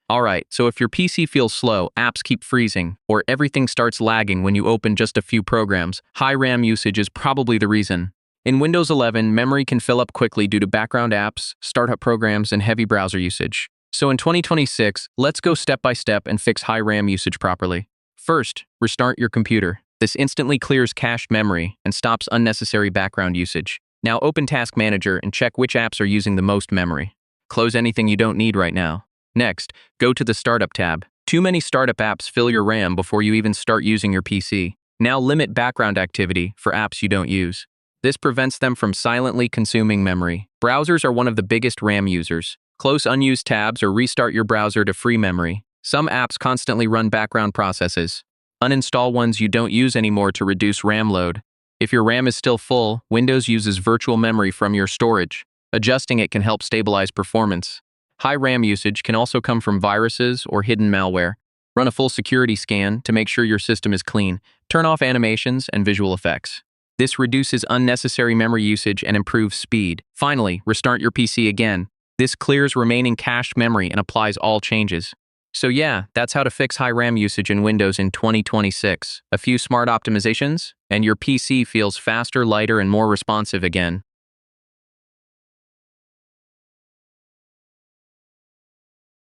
Alright, so if your PC feels slow, apps keep freezing, or everything starts lagging when you open just a few programs, high RAM usage is probably the reason. In Windows 11, memory can fill up quickly due to background apps, startup programs, and heavy browser usage. So in 2026, let's go step by step and fix high RAM usage properly. First, restart your computer. This instantly clears cached memory and stops unnecessary background usage. Now open Task Manager and check which apps are using the most memory. Close anything you don't need right now. Next, go to the Startup tab. Too many startup apps fill your RAM before you even start using your PC. Now limit background activity for apps you don't use. This prevents them from silently consuming memory. Browsers are one of the biggest RAM users. Close unused tabs or restart your browser to free memory. Some apps constantly run background processes. Uninstall ones you don't use anymore to reduce RAM load. If your RAM is still full, Windows uses virtual memory from your storage. Adjusting it can help stabilize performance. High RAM usage can also come from viruses or hidden malware. Run a full security scan to make sure your system is clean. Turn off animations and visual effects. This reduces unnecessary memory usage and improves speed. Finally, restart your PC again. This clears remaining cached memory and applies all changes. So yeah, that's how to fix high RAM usage in Windows in 2026. A few smart optimizations, and your PC feels faster, lighter, and more responsive again.